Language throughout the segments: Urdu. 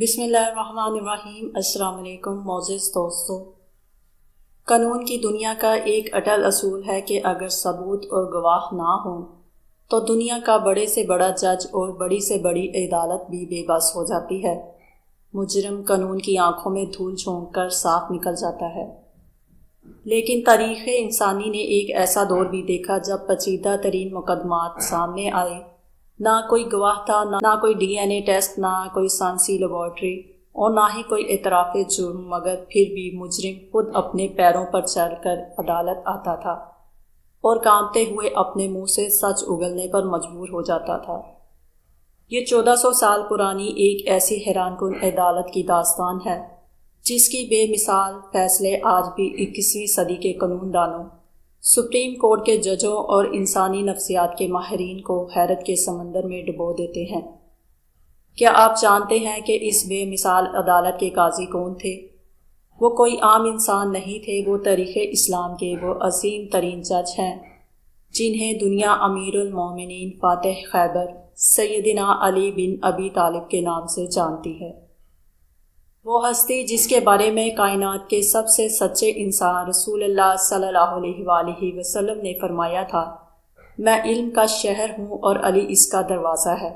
بسم اللہ الرحمن الرحیم۔ السلام علیکم معزز دوستو۔ قانون کی دنیا کا ایک اٹل اصول ہے کہ اگر ثبوت اور گواہ نہ ہوں تو دنیا کا بڑے سے بڑا جج اور بڑی سے بڑی عدالت بھی بے بس ہو جاتی ہے۔ مجرم قانون کی آنکھوں میں دھول جھونک کر صاف نکل جاتا ہے۔ لیکن تاریخ انسانی نے ایک ایسا دور بھی دیکھا جب پیچیدہ ترین مقدمات سامنے آئے۔ نہ کوئی گواہ تھا، نہ کوئی ڈی این اے ٹیسٹ، نہ کوئی سائنسی لیبارٹری اور نہ ہی کوئی اعتراف جرم، مگر پھر بھی مجرم خود اپنے پیروں پر چل کر عدالت آتا تھا اور کانپتے ہوئے اپنے منہ سے سچ اگلنے پر مجبور ہو جاتا تھا۔ یہ 1400 سال پرانی ایک ایسی حیران کن عدالت کی داستان ہے جس کی بے مثال فیصلے آج بھی 21ویں صدی کے قانون دانوں، سپریم کورٹ کے ججوں اور انسانی نفسیات کے ماہرین کو حیرت کے سمندر میں ڈبو دیتے ہیں۔ کیا آپ جانتے ہیں کہ اس بے مثال عدالت کے قاضی کون تھے؟ وہ کوئی عام انسان نہیں تھے، وہ تاریخ اسلام کے وہ عظیم ترین جج ہیں جنہیں دنیا امیر المومنین فاتح خیبر سیدنا علی بن ابی طالب کے نام سے جانتی ہے۔ وہ ہستی جس کے بارے میں کائنات کے سب سے سچے انسان رسول اللہ صلی اللہ علیہ وآلہ وسلم نے فرمایا تھا، میں علم کا شہر ہوں اور علی اس کا دروازہ ہے۔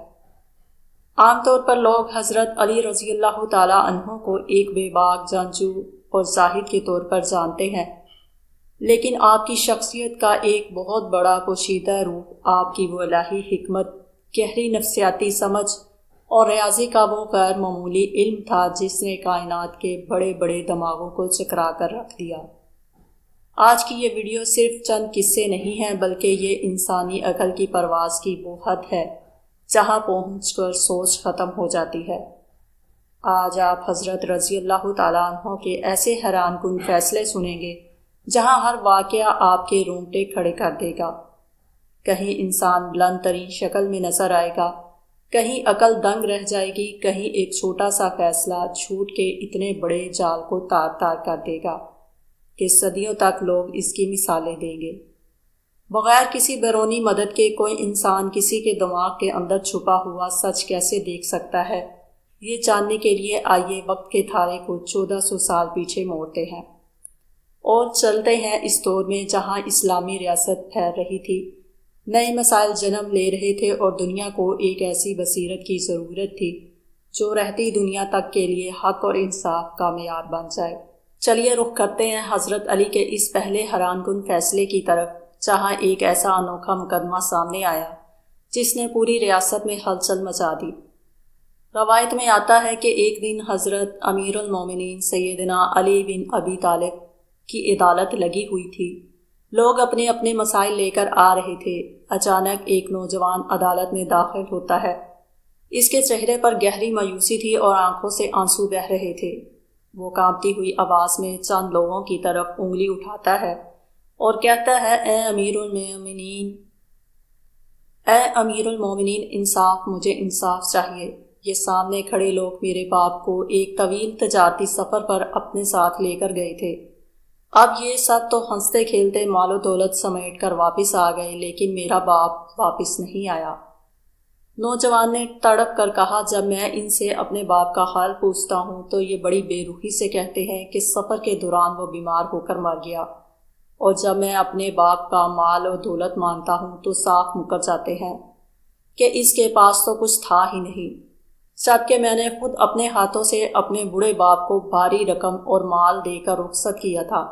عام طور پر لوگ حضرت علی رضی اللہ تعالیٰ عنہ کو ایک بے باک جنگجو اور زاہد کے طور پر جانتے ہیں، لیکن آپ کی شخصیت کا ایک بہت بڑا پوشیدہ روپ آپ کی وہ الہی حکمت، گہری نفسیاتی سمجھ اور ریاضی کا وہ غیر معمولی علم تھا جس نے کائنات کے بڑے بڑے دماغوں کو چکرا کر رکھ دیا۔ آج کی یہ ویڈیو صرف چند قصے نہیں ہیں، بلکہ یہ انسانی عقل کی پرواز کی وہ حد ہے جہاں پہنچ کر سوچ ختم ہو جاتی ہے۔ آج آپ حضرت رضی اللہ تعالیٰ عنہ کے ایسے حیران کن فیصلے سنیں گے جہاں ہر واقعہ آپ کے رونگٹے کھڑے کر دے گا۔ کہیں انسان بلند ترین شکل میں نظر آئے گا، کہیں عقل دنگ رہ جائے گی، کہیں ایک چھوٹا سا فیصلہ جھوٹ کے اتنے بڑے جال کو تار تار کر دے گا کہ صدیوں تک لوگ اس کی مثالیں دیں گے۔ بغیر کسی بیرونی مدد کے کوئی انسان کسی کے دماغ کے اندر چھپا ہوا سچ کیسے دیکھ سکتا ہے؟ یہ جاننے کے لیے آئیے وقت کے تھارے کو 1400 سال پیچھے موڑتے ہیں اور چلتے ہیں اس دور میں جہاں اسلامی ریاست پھیل رہی تھی، نئے مسائل جنم لے رہے تھے اور دنیا کو ایک ایسی بصیرت کی ضرورت تھی جو رہتی دنیا تک کے لیے حق اور انصاف کا معیار بن جائے۔ چلیے رخ کرتے ہیں حضرت علی کے اس پہلے حیران کن فیصلے کی طرف، جہاں ایک ایسا انوکھا مقدمہ سامنے آیا جس نے پوری ریاست میں ہلچل مچا دی۔ روایت میں آتا ہے کہ ایک دن حضرت امیر المومنین سیدنا علی بن ابی طالب کی عدالت لگی ہوئی تھی۔ لوگ اپنے اپنے مسائل لے کر آ رہے تھے۔ اچانک ایک نوجوان عدالت میں داخل ہوتا ہے۔ اس کے چہرے پر گہری مایوسی تھی اور آنکھوں سے آنسو بہہ رہے تھے۔ وہ کانپتی ہوئی آواز میں چند لوگوں کی طرف انگلی اٹھاتا ہے اور کہتا ہے، اے امیر المومنین، انصاف، مجھے انصاف چاہیے۔ یہ سامنے کھڑے لوگ میرے باپ کو ایک طویل تجارتی سفر پر اپنے ساتھ لے کر گئے تھے۔ اب یہ سب تو ہنستے کھیلتے مال و دولت سمیٹ کر واپس آ گئے، لیکن میرا باپ واپس نہیں آیا۔ نوجوان نے تڑپ کر کہا، جب میں ان سے اپنے باپ کا حال پوچھتا ہوں تو یہ بڑی بے روحی سے کہتے ہیں کہ سفر کے دوران وہ بیمار ہو کر مر گیا، اور جب میں اپنے باپ کا مال و دولت مانگتا ہوں تو صاف مکر جاتے ہیں کہ اس کے پاس تو کچھ تھا ہی نہیں، جبکہ میں نے خود اپنے ہاتھوں سے اپنے بوڑھے باپ کو بھاری رقم اور مال دے کر رخصت کیا تھا۔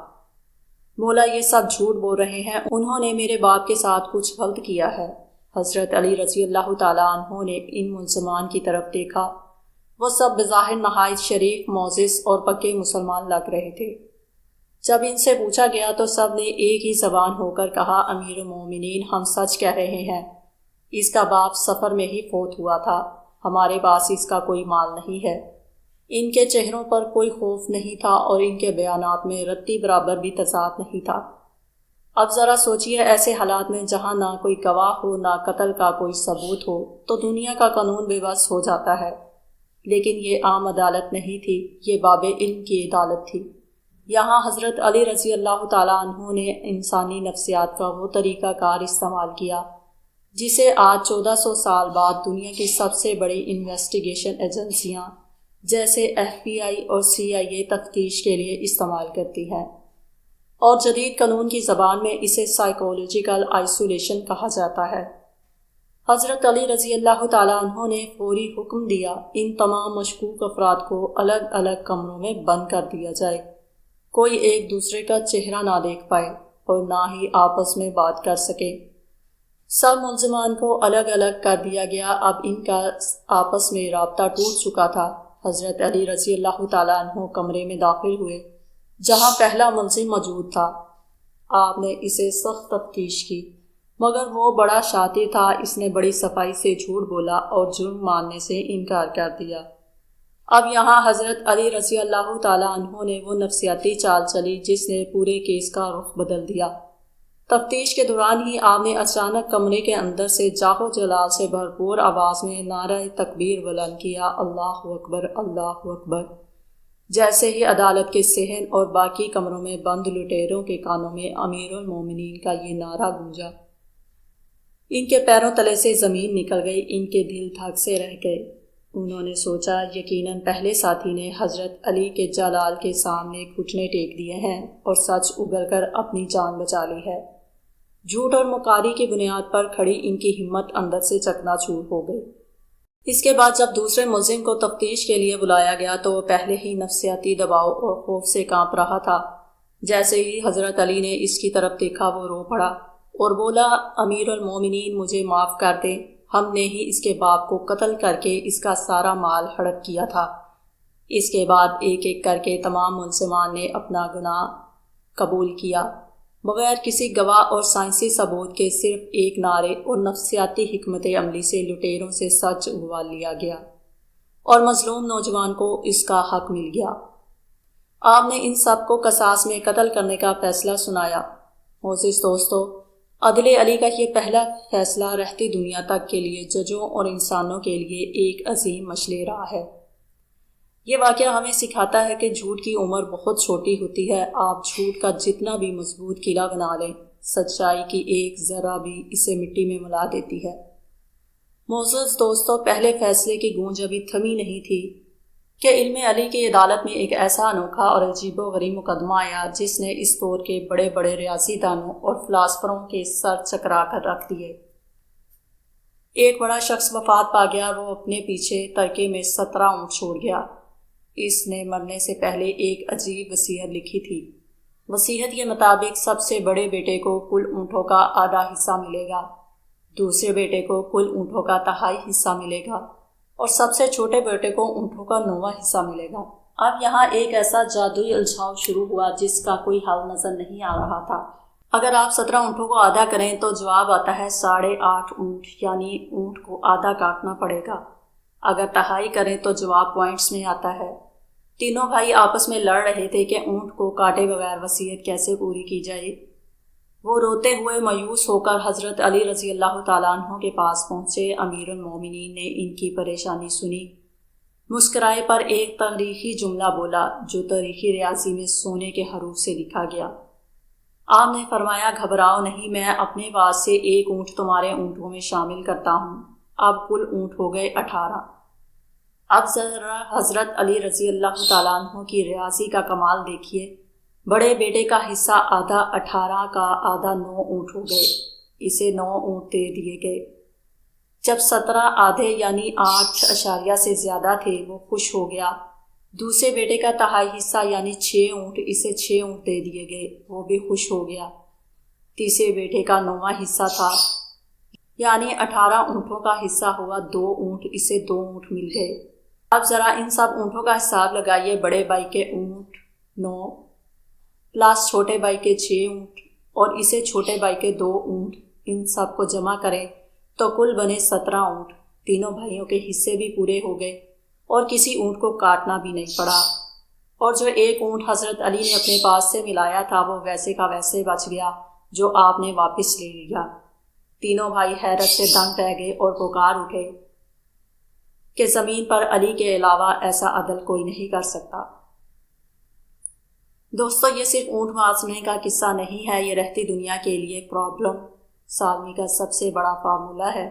مولا یہ سب جھوٹ بول رہے ہیں، انہوں نے میرے باپ کے ساتھ کچھ غلط کیا ہے۔ حضرت علی رضی اللہ تعالیٰ عنہ نے ان ملزمان کی طرف دیکھا۔ وہ سب بظاہر نہایت شریف، معزز اور پکے مسلمان لگ رہے تھے۔ جب ان سے پوچھا گیا تو سب نے ایک ہی زبان ہو کر کہا، امیر المومنین، ہم سچ کہہ رہے ہیں، اس کا باپ سفر میں ہی فوت ہوا تھا، ہمارے پاس اس کا کوئی مال نہیں ہے۔ ان کے چہروں پر کوئی خوف نہیں تھا اور ان کے بیانات میں رتی برابر بھی تضاد نہیں تھا۔ اب ذرا سوچئے، ایسے حالات میں جہاں نہ کوئی گواہ ہو، نہ قتل کا کوئی ثبوت ہو، تو دنیا کا قانون بے بس ہو جاتا ہے۔ لیکن یہ عام عدالت نہیں تھی، یہ باب علم کی عدالت تھی۔ یہاں حضرت علی رضی اللہ تعالیٰ عنہ نے انسانی نفسیات کا وہ طریقہ کار استعمال کیا جسے آج 1400 سال بعد دنیا کی سب سے بڑی انویسٹیگیشن ایجنسیاں جیسے FBI اور CIA تفتیش کے لیے استعمال کرتی ہے، اور جدید قانون کی زبان میں اسے سائیکولوجیکل آئسولیشن کہا جاتا ہے۔ حضرت علی رضی اللہ تعالیٰ عنہ نے فوری حکم دیا ان تمام مشکوک افراد کو الگ الگ کمروں میں بند کر دیا جائے، کوئی ایک دوسرے کا چہرہ نہ دیکھ پائے اور نہ ہی آپس میں بات کر سکے۔ سب ملزمان کو الگ الگ کر دیا گیا۔ اب ان کا آپس میں رابطہ ٹوٹ چکا تھا۔ حضرت علی رضی اللہ تعالیٰ عنہ کمرے میں داخل ہوئے جہاں پہلا ملزم موجود تھا۔ آپ نے اسے سخت تفتیش کی، مگر وہ بڑا شاطر تھا۔ اس نے بڑی صفائی سے جھوٹ بولا اور جرم ماننے سے انکار کر دیا۔ اب یہاں حضرت علی رضی اللہ تعالیٰ عنہ نے وہ نفسیاتی چال چلی جس نے پورے کیس کا رخ بدل دیا۔ تفتیش کے دوران ہی آپ نے اچانک کمرے کے اندر سے جاہ و جلال سے بھرپور آواز میں نعرہ تکبیر بلند کیا، اللہ اکبر، اللہ اکبر۔ جیسے ہی عدالت کے صحن اور باقی کمروں میں بند لٹیروں کے کانوں میں امیر المومنین کا یہ نعرہ گونجا، ان کے پیروں تلے سے زمین نکل گئی، ان کے دل دھک سے رہ گئے۔ انہوں نے سوچا یقیناً پہلے ساتھی نے حضرت علی کے جلال کے سامنے گھٹنے ٹیک دیے ہیں اور سچ اگل کر اپنی جان بچا لی ہے۔ جھوٹ اور مکاری کی بنیاد پر کھڑی ان کی ہمت اندر سے چکنا چور ہو گئی۔ اس کے بعد جب دوسرے ملزم کو تفتیش کے لیے بلایا گیا تو وہ پہلے ہی نفسیاتی دباؤ اور خوف سے کانپ رہا تھا۔ جیسے ہی حضرت علی نے اس کی طرف دیکھا وہ رو پڑا اور بولا، امیر المومنین مجھے معاف کر دیں، ہم نے ہی اس کے باپ کو قتل کر کے اس کا سارا مال ہڑپ کیا تھا۔ اس کے بعد ایک ایک کر کے تمام ملزمان نے اپنا گناہ قبول کیا، بغیر کسی گواہ اور سائنسی ثبوت کے صرف ایک نعرے اور نفسیاتی حکمت عملی سے لٹیروں سے سچ اگوا لیا گیا اور مظلوم نوجوان کو اس کا حق مل گیا۔ آپ نے ان سب کو قصاص میں قتل کرنے کا فیصلہ سنایا۔ معزز دوستو، عدل علی کا یہ پہلا فیصلہ رہتی دنیا تک کے لیے ججوں اور انسانوں کے لیے ایک عظیم مشعل راہ ہے۔ یہ واقعہ ہمیں سکھاتا ہے کہ جھوٹ کی عمر بہت چھوٹی ہوتی ہے۔ آپ جھوٹ کا جتنا بھی مضبوط قلعہ بنا لیں، سچائی کی ایک ذرہ بھی اسے مٹی میں ملا دیتی ہے۔ معزز دوستو، پہلے فیصلے کی گونج ابھی تھمی نہیں تھی کہ علم علی کی عدالت میں ایک ایسا انوکھا اور عجیب و غریب مقدمہ آیا جس نے اس دور کے بڑے بڑے ریاضی دانوں اور فلاسفروں کے سر چکرا کر رکھ دیے۔ ایک بڑا شخص وفات پا گیا، وہ اپنے پیچھے ترکے میں 17 اونٹ چھوڑ گیا۔ اس نے مرنے سے پہلے ایک عجیب وصیت لکھی تھی۔ وصیت کے مطابق سب سے بڑے بیٹے کو کل اونٹوں کا آدھا حصہ ملے گا، دوسرے بیٹے کو کل اونٹوں کا تہائی حصہ ملے گا اور سب سے چھوٹے بیٹے کو اونٹوں کا 9واں حصہ ملے گا۔ اب یہاں ایک ایسا جادوئی الجھاؤ شروع ہوا جس کا کوئی حل نظر نہیں آ رہا تھا۔ اگر آپ 17 اونٹوں کو آدھا کریں تو جواب آتا ہے 8.5 اونٹ، یعنی اونٹ کو آدھا کاٹنا پڑے گا۔ اگر تہائی کریں تو جواب پوائنٹس میں آتا ہے۔ تینوں بھائی آپس میں لڑ رہے تھے کہ اونٹ کو کاٹے بغیر وصیت کیسے پوری کی جائے۔ وہ روتے ہوئے مایوس ہو کر حضرت علی رضی اللہ تعالیٰ عنہ کے پاس پہنچے۔ امیر المومنین نے ان کی پریشانی سنی، مسکرائے پر ایک تاریخی جملہ بولا جو تاریخی ریاضی میں سونے کے حروف سے لکھا گیا۔ آپ نے فرمایا، گھبراؤ نہیں، میں اپنے پاس سے ایک اونٹ تمہارے اونٹوں میں شامل کرتا ہوں۔ اب کل اونٹ ہو گئے 18۔ اب ذرا حضرت علی رضی اللہ تعالیٰ عنہ کی ریاضی کا کمال دیکھیے۔ بڑے بیٹے کا حصہ آدھا 18 کا آدھا 9 اونٹ ہو گئے، اسے 9 اونٹ دے دیے گئے۔ جب 17 آدھے یعنی 8 اشاریہ سے زیادہ تھے وہ خوش ہو گیا۔ دوسرے بیٹے کا تہائی حصہ یعنی 6 اونٹ، اسے 6 اونٹ دے دیے گئے، وہ بھی خوش ہو گیا۔ تیسرے بیٹے کا 9واں حصہ تھا یعنی 18 اونٹوں کا حصہ ہوا 2 اونٹ، اسے 2 اونٹ مل گئے۔ اب ذرا ان سب اونٹوں کا حساب لگائیے۔ بڑے بھائی کے اونٹ 9 پلس چھوٹے بھائی کے 6 اونٹ اور اسے چھوٹے بھائی کے 2 اونٹ، ان سب کو جمع کریں تو کل بنے 17 اونٹ۔ تینوں بھائیوں کے حصے بھی پورے ہو گئے اور کسی اونٹ کو کاٹنا بھی نہیں پڑا، اور جو ایک اونٹ حضرت علی نے اپنے پاس سے ملایا تھا وہ ویسے کا ویسے بچ گیا جو آپ نے واپس لے لیا۔ تینوں بھائی حیرت سے دنگ رہ گئے اور پکار اٹھے کہ زمین پر علی کے علاوہ ایسا عدل کوئی نہیں کر سکتا۔ دوستو، یہ صرف اونٹ مارنے کا قصہ نہیں ہے، یہ رہتی دنیا کے لیے پرابلم سالمی کا سب سے بڑا فارمولہ ہے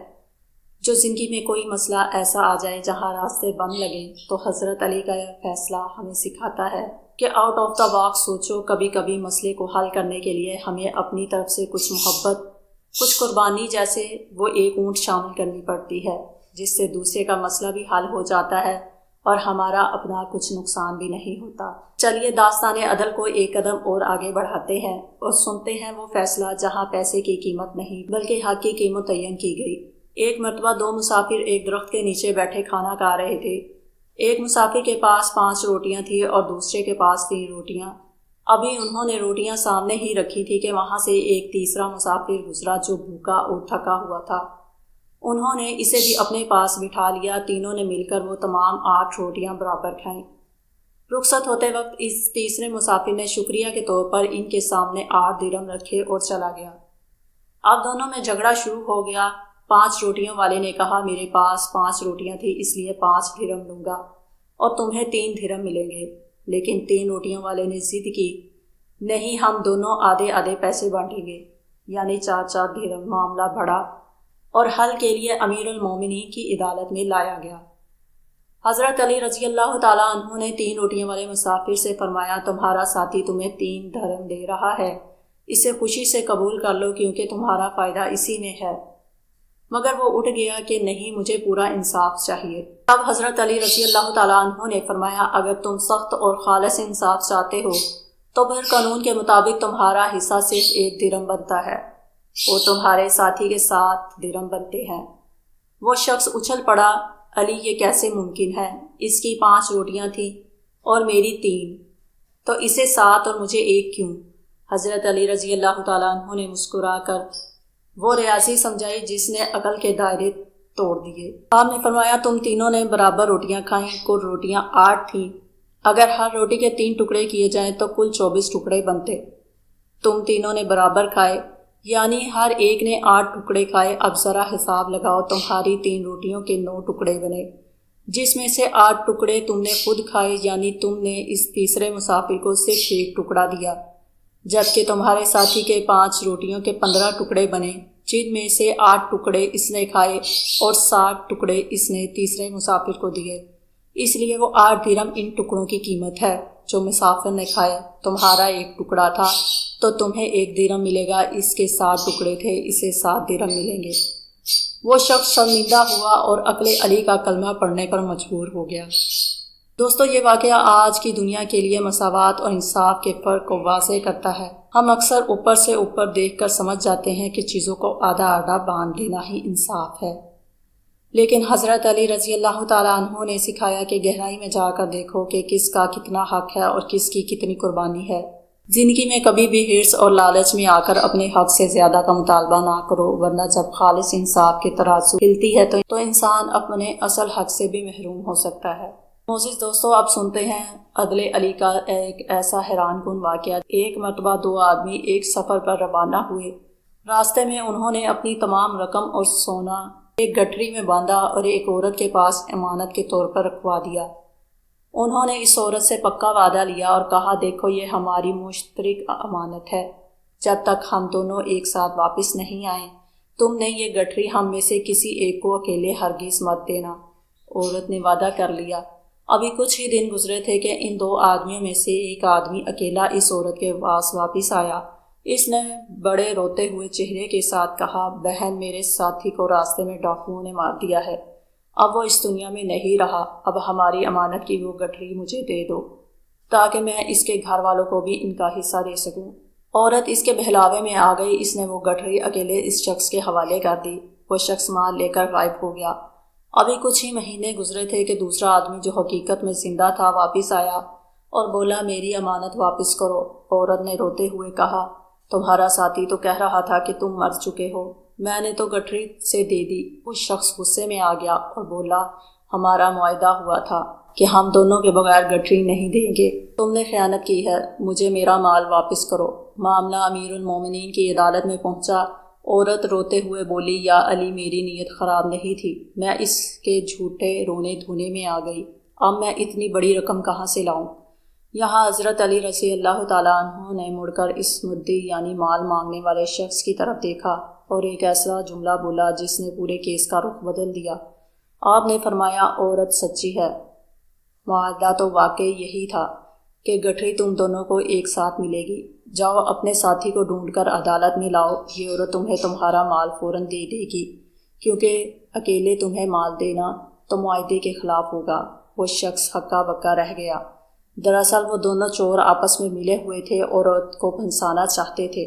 جو زندگی میں کوئی مسئلہ ایسا آ جائے جہاں راستے بند لگیں تو حضرت علی کا یہ فیصلہ ہمیں سکھاتا ہے کہ آؤٹ آف دا باکس سوچو۔ کبھی کبھی مسئلے کو حل کرنے کے لیے ہمیں اپنی طرف سے کچھ محبت، کچھ قربانی، جیسے وہ ایک اونٹ شامل کرنی پڑتی ہے، جس سے دوسرے کا مسئلہ بھی حل ہو جاتا ہے اور ہمارا اپنا کچھ نقصان بھی نہیں ہوتا۔ چلیے داستان عدل کو ایک قدم اور آگے بڑھاتے ہیں اور سنتے ہیں وہ فیصلہ جہاں پیسے کی قیمت نہیں بلکہ حق کی قیمت تعین کی گئی۔ ایک مرتبہ دو مسافر ایک درخت کے نیچے بیٹھے کھانا کھا رہے تھے۔ ایک مسافر کے پاس 5 روٹیاں تھیں اور دوسرے کے پاس 3 روٹیاں۔ ابھی انہوں نے روٹیاں سامنے ہی رکھی تھی کہ وہاں سے ایک تیسرا مسافر گزرا جو بھوکا اور تھکا ہوا تھا۔ انہوں نے اسے بھی اپنے پاس بٹھا لیا۔ تینوں نے مل کر وہ تمام 8 روٹیاں برابر کھائیں۔ رخصت ہوتے وقت اس تیسرے مسافر نے شکریہ کے طور پر ان کے سامنے 8 درہم رکھے اور چلا گیا۔ اب دونوں میں جھگڑا شروع ہو گیا۔ 5 روٹیوں والے نے کہا میرے پاس 5 روٹیاں تھیں اس لیے 5 درہم لوں گا اور تمہیں 3 درہم ملیں گے۔ لیکن 3 روٹیوں والے نے ضد کی، نہیں ہم دونوں آدھے آدھے پیسے بانٹیں گے، یعنی 4 درہم۔ معاملہ بڑھا اور حل کے لیے امیر المومنین کی عدالت میں لایا گیا۔ حضرت علی رضی اللہ تعالیٰ عنہ نے 3 روٹیوں والے مسافر سے فرمایا تمہارا ساتھی تمہیں 3 درہم دے رہا ہے، اسے خوشی سے قبول کر لو کیونکہ تمہارا فائدہ اسی میں ہے۔ مگر وہ اٹھ گیا کہ نہیں مجھے پورا انصاف چاہیے۔ تب حضرت علی رضی اللہ تعالیٰ عنہ نے فرمایا اگر تم سخت اور خالص انصاف چاہتے ہو تو پھر قانون کے مطابق تمہارا حصہ صرف 1 درہم بنتا ہے اور تمہارے ساتھی کے 7 درہم بنتے ہیں۔ وہ شخص اچھل پڑا، علی یہ کیسے ممکن ہے؟ اس کی 5 روٹیاں تھیں اور میری 3، تو اسے 7 اور مجھے 1 کیوں؟ حضرت علی رضی اللہ تعالیٰ عنہ نے مسکرا کر وہ ریاضی سمجھائی جس نے عقل کے دائرے توڑ دیے۔ آپ نے فرمایا تم تینوں نے برابر روٹیاں کھائیں، کل روٹیاں 8 تھیں، اگر ہر روٹی کے 3 ٹکڑے کیے جائیں تو کل 24 ٹکڑے بنتے۔ تم تینوں نے برابر کھائے، یعنی ہر ایک نے 8 ٹکڑے کھائے۔ اب ذرا حساب لگاؤ، تمہاری 3 روٹیوں کے 9 ٹکڑے بنے، جس میں سے 8 ٹکڑے تم نے خود کھائے، یعنی تم نے اس تیسرے مسافر کو صرف 1 ٹکڑا دیا، جبکہ تمہارے ساتھی کے 5 روٹیوں کے 15 ٹکڑے بنے، جن میں سے 8 ٹکڑے اس نے کھائے اور 60 ٹکڑے اس نے تیسرے مسافر کو دیے۔ اس لیے وہ 8 درہم ان ٹکڑوں کی قیمت ہے جو مسافر نے کھائے۔ تمہارا 1 ٹکڑا تھا تو تمہیں 1 درہم ملے گا، اس کے 7 ٹکڑے تھے، اسے 7 درہم ملیں گے۔ وہ شخص شرمندہ ہوا اور عقل علی کا کلمہ پڑھنے پر مجبور ہو گیا۔ دوستو یہ واقعہ آج کی دنیا کے لیے مساوات اور انصاف کے فرق کو واضح کرتا ہے۔ ہم اکثر اوپر سے اوپر دیکھ کر سمجھ جاتے ہیں کہ چیزوں کو آدھا آدھا باندھ دینا ہی انصاف ہے، لیکن حضرت علی رضی اللہ تعالیٰ عنہ نے سکھایا کہ گہرائی میں جا کر دیکھو کہ کس کا کتنا حق ہے اور کس کی کتنی قربانی ہے۔ زندگی میں کبھی بھی حرص اور لالچ میں آ کر اپنے حق سے زیادہ کا مطالبہ نہ کرو، ورنہ جب خالص انصاف کی ترازو ہلتی ہے تو انسان اپنے اصل حق سے بھی محروم ہو سکتا ہے۔ معزز دوستو اب سنتے ہیں عدل علی کا ایک ایسا حیران کن واقعہ۔ ایک مرتبہ 2 آدمی ایک سفر پر روانہ ہوئے۔ راستے میں انہوں نے اپنی تمام رقم اور سونا ایک گٹھری میں باندھا اور ایک عورت کے پاس امانت کے طور پر رکھوا دیا۔ انہوں نے اس عورت سے پکا وعدہ لیا اور کہا دیکھو یہ ہماری مشترک امانت ہے، جب تک ہم دونوں ایک ساتھ واپس نہیں آئیں تم نے یہ گٹھری ہم میں سے کسی ایک کو اکیلے ہرگز مت دینا۔ عورت نے وعدہ کر لیا۔ ابھی کچھ ہی دن گزرے تھے کہ ان 2 آدمیوں میں سے ایک آدمی اکیلا اس عورت کے پاس واپس آیا۔ اس نے بڑے روتے ہوئے چہرے کے ساتھ کہا بہن میرے ساتھی کو راستے میں ڈاکوؤں نے مار دیا ہے، اب وہ اس دنیا میں نہیں رہا، اب ہماری امانت کی وہ گٹھری مجھے دے دو تاکہ میں اس کے گھر والوں کو بھی ان کا حصہ دے سکوں۔ عورت اس کے بہلاوے میں آ گئی، اس نے وہ گٹھری اکیلے اس شخص کے حوالے کر دی۔ وہ شخص مال لے کر غائب ہو گیا۔ ابھی کچھ ہی مہینے گزرے تھے کہ دوسرا آدمی جو حقیقت میں زندہ تھا واپس آیا اور بولا میری امانت واپس کرو۔ عورت نے روتے ہوئے کہا تمہارا ساتھی تو کہہ رہا تھا کہ تم مر چکے ہو، میں نے تو گٹھری سے دے دی۔ وہ شخص غصے میں آ گیا اور بولا ہمارا معاہدہ ہوا تھا کہ ہم دونوں کے بغیر گٹھری نہیں دیں گے، تم نے خیانت کی ہے، مجھے میرا مال واپس کرو۔ معاملہ امیر المومنین کی عدالت میں پہنچا۔ عورت روتے ہوئے بولی یا علی میری نیت خراب نہیں تھی، میں اس کے جھوٹے رونے دھونے میں آ گئی، اب میں اتنی بڑی رقم کہاں سے لاؤں؟ یہاں حضرت علی رضی اللہ تعالیٰ عنہ نے مڑ کر اس مدعی یعنی مال مانگنے والے شخص کی طرف دیکھا اور ایک ایسا جملہ بولا جس نے پورے کیس کا رخ بدل دیا۔ آپ نے فرمایا عورت سچی ہے۔ معاہدہ تو واقعی یہی تھا کہ گٹھری تم دونوں کو ایک ساتھ ملے گی، جاؤ اپنے ساتھی کو ڈھونڈ کر عدالت میں لاؤ، یہ عورت تمہیں تمہارا مال فوراً دے دے گی، کیونکہ اکیلے تمہیں مال دینا تو معاہدے کے خلاف ہوگا۔ وہ شخص ہکا بکا رہ گیا۔ دراصل وہ دونوں چور آپس میں ملے ہوئے تھے اور عورت کو پھنسانا چاہتے تھے،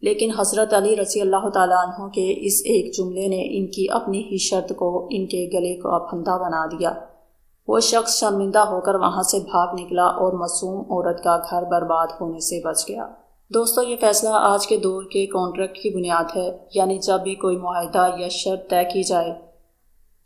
لیکن حضرت علی رضی اللہ تعالیٰ عنہ کے اس ایک جملے نے ان کی اپنی ہی شرط کو ان کے گلے کو پھندا بنا دیا۔ وہ شخص شرمندہ ہو کر وہاں سے بھاگ نکلا اور معصوم عورت کا گھر برباد ہونے سے بچ گیا۔ دوستو، یہ فیصلہ آج کے دور کے کانٹریکٹ کی بنیاد ہے، یعنی جب بھی کوئی معاہدہ یا شرط طے کی جائے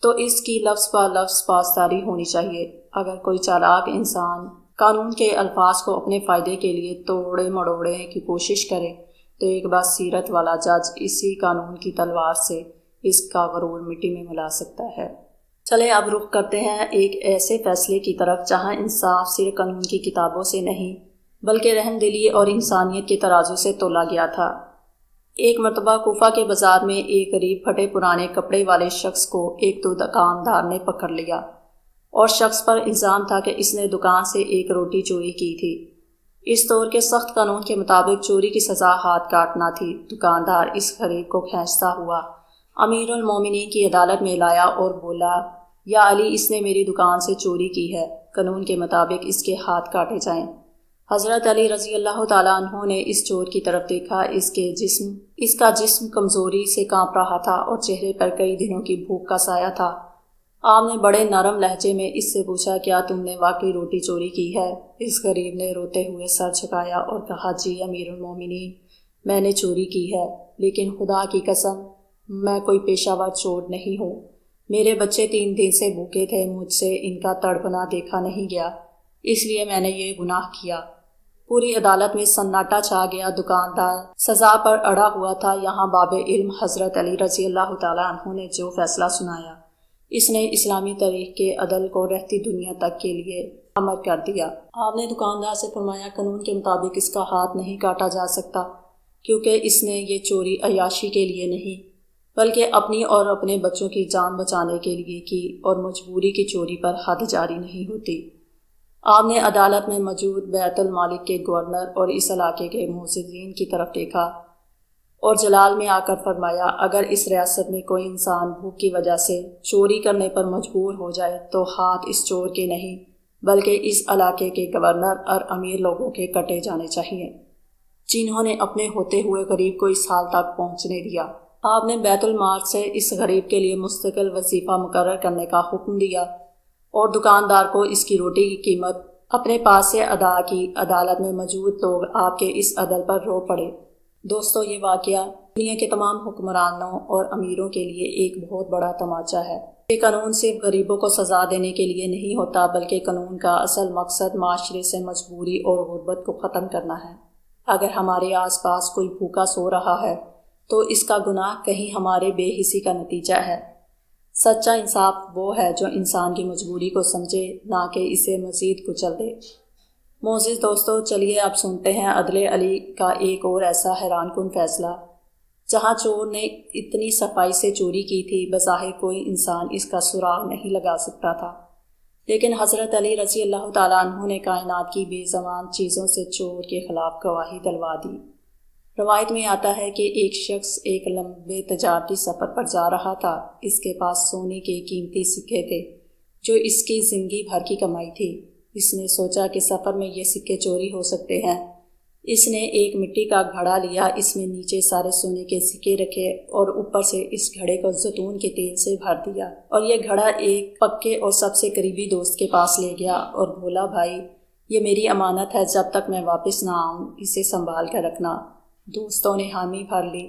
تو اس کی لفظ با لفظ پاسداری ہونی چاہیے۔ اگر کوئی چالاک انسان قانون کے الفاظ کو اپنے فائدے کے لیے توڑے مڑوڑے کی کوشش کرے تو ایک بصیرت والا جج اسی قانون کی تلوار سے اس کا غرور مٹی میں ملا سکتا ہے۔ چلے اب رخ کرتے ہیں ایک ایسے فیصلے کی طرف جہاں انصاف صرف قانون کی کتابوں سے نہیں بلکہ رحم دلی اور انسانیت کے ترازو سے تولا گیا تھا۔ ایک مرتبہ کوفہ کے بازار میں ایک غریب پھٹے پرانے کپڑے والے شخص کو ایک تو دکاندار نے پکڑ لیا اور شخص پر الزام تھا کہ اس نے دکان سے ایک روٹی چوری کی تھی۔ اس دور کے سخت قانون کے مطابق چوری کی سزا ہاتھ کاٹنا تھی۔ دکاندار اس غریب کو کھینچتا ہوا امیر المومنین کی عدالت میں لایا اور بولا، یا علی، اس نے میری دکان سے چوری کی ہے، قانون کے مطابق اس کے ہاتھ کاٹے جائیں۔ حضرت علی رضی اللہ تعالیٰ عنہ نے اس چور کی طرف دیکھا۔ اس کا جسم کمزوری سے کانپ رہا تھا اور چہرے پر کئی دنوں کی بھوک کا سایہ تھا۔ آپ نے بڑے نرم لہجے میں اس سے پوچھا، کیا تم نے واقعی روٹی چوری کی ہے؟ اس غریب نے روتے ہوئے سر جھکایا اور کہا، جی امیر المومنین، میں نے چوری کی ہے، لیکن خدا کی قسم میں کوئی پیشہ ور چور نہیں ہوں۔ میرے بچے 3 دن سے بھوکے تھے، مجھ سے ان کا تڑپنا دیکھا نہیں گیا، اس لیے میں نے یہ گناہ کیا۔ پوری عدالت میں سناٹا چھا گیا۔ دکاندار سزا پر اڑا ہوا تھا۔ یہاں باب علم حضرت علی رضی اللہ تعالیٰ عنہ نے جو فیصلہ سنایا، اس نے اسلامی تاریخ کے عدل کو رہتی دنیا تک کے لیے امر کر دیا۔ آپ نے دکاندار سے فرمایا، قانون کے مطابق اس کا ہاتھ نہیں کاٹا جا سکتا، کیونکہ اس نے یہ چوری عیاشی کے لیے نہیں بلکہ اپنی اور اپنے بچوں کی جان بچانے کے لیے کی، اور مجبوری کی چوری پر حد جاری نہیں ہوتی۔ آپ نے عدالت میں موجود بیت المالک کے گورنر اور اس علاقے کے معززین کی طرف دیکھا اور جلال میں آ کر فرمایا، اگر اس ریاست میں کوئی انسان بھوک کی وجہ سے چوری کرنے پر مجبور ہو جائے تو ہاتھ اس چور کے نہیں بلکہ اس علاقے کے گورنر اور امیر لوگوں کے کٹے جانے چاہیے، جنہوں نے اپنے ہوتے ہوئے غریب کو اس حال تک پہنچنے دیا۔ آپ نے بیت المال سے اس غریب کے لیے مستقل وظیفہ مقرر کرنے کا حکم دیا اور دکاندار کو اس کی روٹی کی قیمت اپنے پاس سے ادا کی۔ عدالت میں موجود لوگ آپ کے اس عدل پر رو پڑے۔ دوستو، یہ واقعہ دنیا کے تمام حکمرانوں اور امیروں کے لیے ایک بہت بڑا تماچا ہے۔ یہ قانون صرف غریبوں کو سزا دینے کے لیے نہیں ہوتا، بلکہ قانون کا اصل مقصد معاشرے سے مجبوری اور غربت کو ختم کرنا ہے۔ اگر ہمارے آس پاس کوئی بھوکا سو رہا ہے تو اس کا گناہ کہیں ہمارے بے حسی کا نتیجہ ہے۔ سچا انصاف وہ ہے جو انسان کی مجبوری کو سمجھے، نہ کہ اسے مزید کچل دے۔ معزز دوستو، چلیے اب سنتے ہیں عدل علی کا ایک اور ایسا حیران کن فیصلہ۔ جہاں چور نے اتنی صفائی سے چوری کی تھی، بظاہر کوئی انسان اس کا سراغ نہیں لگا سکتا تھا، لیکن حضرت علی رضی اللہ تعالیٰ عنہ نے کائنات کی بے زبان چیزوں سے چور کے خلاف گواہی دلوا دی۔ روایت میں آتا ہے کہ ایک شخص ایک لمبے تجارتی سفر پر جا رہا تھا۔ اس کے پاس سونے کے قیمتی سکے تھے جو اس کی زندگی بھر کی کمائی تھی۔ اس نے سوچا کہ سفر میں یہ سکے چوری ہو سکتے ہیں۔ اس نے ایک مٹی کا گھڑا لیا، اس میں نیچے سارے سونے کے سکے رکھے اور اوپر سے اس گھڑے کو زیتون کے تیل سے بھر دیا، اور یہ گھڑا ایک پکے اور سب سے قریبی دوست کے پاس لے گیا اور بولا، بھائی، یہ میری امانت ہے، جب تک میں واپس نہ آؤں اسے سنبھال کر رکھنا۔ دوستوں نے حامی بھر لی۔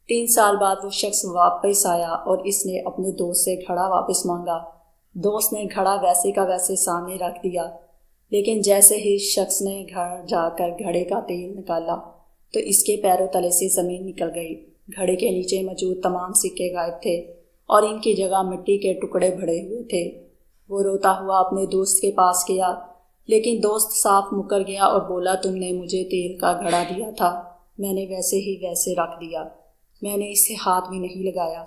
3 سال بعد وہ شخص واپس آیا اور اس نے اپنے دوست سے گھڑا واپس مانگا۔ دوست نے گھڑا ویسے کا ویسے سامنے رکھ دیا، لیکن جیسے ہی شخص نے گھر جا کر گھڑے کا تیل نکالا تو اس کے پیروں تلے سے زمین نکل گئی۔ گھڑے کے نیچے موجود تمام سکے غائب تھے اور ان کی جگہ مٹی کے ٹکڑے بھرے ہوئے تھے۔ وہ روتا ہوا اپنے دوست کے پاس گیا، لیکن دوست صاف مکر گیا اور بولا، تم نے مجھے تیل کا گھڑا دیا تھا، میں نے ویسے ہی ویسے رکھ دیا۔ میں نے اسے ہاتھ بھی نہیں لگایا۔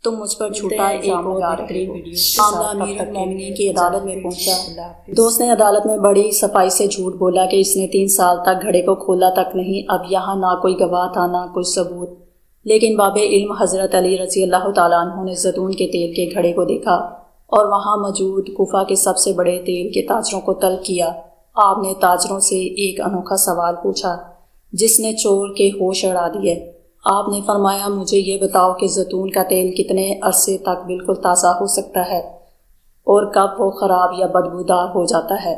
تم مجھ پر جھوٹا الزام لگا رہے ہو۔ معاملہ امیر المومنین کی عدالت میں پہنچا۔ دوست نے عدالت میں بڑی صفائی سے جھوٹ بولا کہ اس نے 3 سال تک گھڑے کو کھولا تک نہیں۔ اب یہاں نہ کوئی گواہ تھا نہ کوئی ثبوت، لیکن باب علم حضرت علی رضی اللہ تعالیٰ عنہ نے زیتون کے تیل کے گھڑے کو دیکھا اور وہاں موجود کوفہ کے سب سے بڑے تیل کے تاجروں کو طلب کیا۔ آپ نے تاجروں سے ایک انوکھا سوال پوچھا جس نے چور کے ہوش اڑا دیے۔ آپ نے فرمایا، مجھے یہ بتاؤ کہ زیتون کا تیل کتنے عرصے تک بالکل تازہ ہو سکتا ہے اور کب وہ خراب یا بدبودار ہو جاتا ہے؟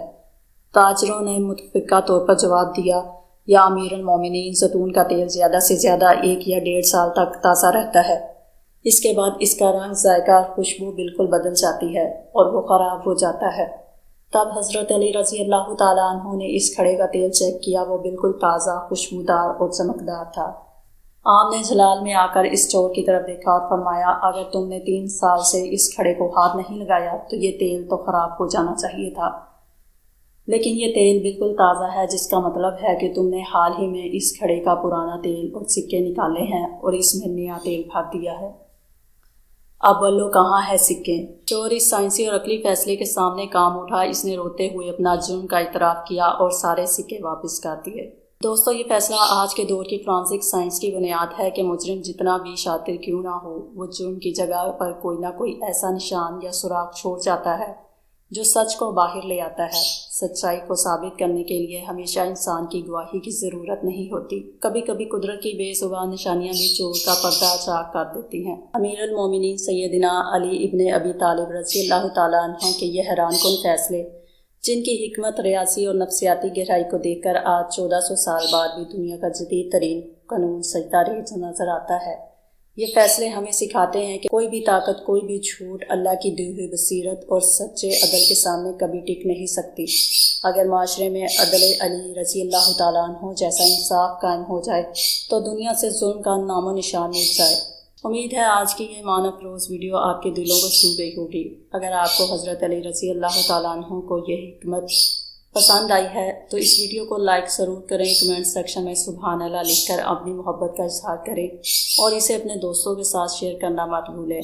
تاجروں نے متفقہ طور پر جواب دیا، یا امیر المومنین، زیتون کا تیل زیادہ سے زیادہ 1 یا 1.5 سال تک تازہ رہتا ہے۔ اس کے بعد اس کا رنگ، ذائقہ اور خوشبو بالکل بدل جاتی ہے اور وہ خراب ہو جاتا ہے۔ تب حضرت علی رضی اللہ تعالیٰ عنہ نے اس کھڑے کا تیل چیک کیا، وہ بالکل تازہ، خوشبودار اور چمکدار تھا۔ آپ نے جلال میں آ کر اس چور کی طرف دیکھا اور فرمایا، اگر تم نے 3 سال سے اس کھڑے کو ہاتھ نہیں لگایا تو یہ تیل تو خراب ہو جانا چاہیے تھا، لیکن یہ تیل بالکل تازہ ہے، جس کا مطلب ہے کہ تم نے حال ہی میں اس کھڑے کا پرانا تیل اور سکے نکالے ہیں اور اس میں نیا تیل بھر دیا ہے۔ اب بولو، کہاں ہے سکے؟ چور اس سائنسی اور عقلی فیصلے کے سامنے کام اٹھا۔ اس نے روتے ہوئے اپنا جرم کا اعتراف کیا اور سارے سکے واپس کر دیے۔ دوستو، یہ فیصلہ آج کے دور کی فرانسک سائنس کی بنیاد ہے کہ مجرم جتنا بھی شاطر کیوں نہ ہو، وہ جرم کی جگہ پر کوئی نہ کوئی ایسا نشان یا سراغ چھوڑ جاتا ہے جو سچ کو باہر لے آتا ہے۔ سچائی کو ثابت کرنے کے لیے ہمیشہ انسان کی گواہی کی ضرورت نہیں ہوتی، کبھی کبھی قدرت کی بے زبان نشانیاں بھی چور کا پردہ چاک کر دیتی ہیں۔ امیر المومنین سیدنا علی ابن ابی طالب رضی اللہ تعالیٰ عنہ کے یہ حیران کن فیصلے، جن کی حکمت، ریاضی اور نفسیاتی گہرائی کو دیکھ کر آج 1400 سال بعد بھی دنیا کا جدید ترین قانون سجدہ ریز نظر آتا ہے۔ یہ فیصلے ہمیں سکھاتے ہیں کہ کوئی بھی طاقت، کوئی بھی جھوٹ اللہ کی دی ہوئی بصیرت اور سچے عدل کے سامنے کبھی ٹک نہیں سکتی۔ اگر معاشرے میں عدل علی رضی اللہ تعالیٰ عنہ جیسا انصاف قائم ہو جائے تو دنیا سے ظلم کا نام و نشان مٹ جائے۔ امید ہے آج کی یہ معنی افروز ویڈیو آپ کے دلوں کو چھو گئی ہوگی۔ اگر آپ کو حضرت علی رضی اللہ تعالیٰ عنہ کو یہ حکمت پسند آئی ہے تو اس ویڈیو کو لائک ضرور کریں، کمنٹ سیکشن میں سبحان اللہ لکھ کر اپنی محبت کا اظہار کریں اور اسے اپنے دوستوں کے ساتھ شیئر کرنا مت بھولیں۔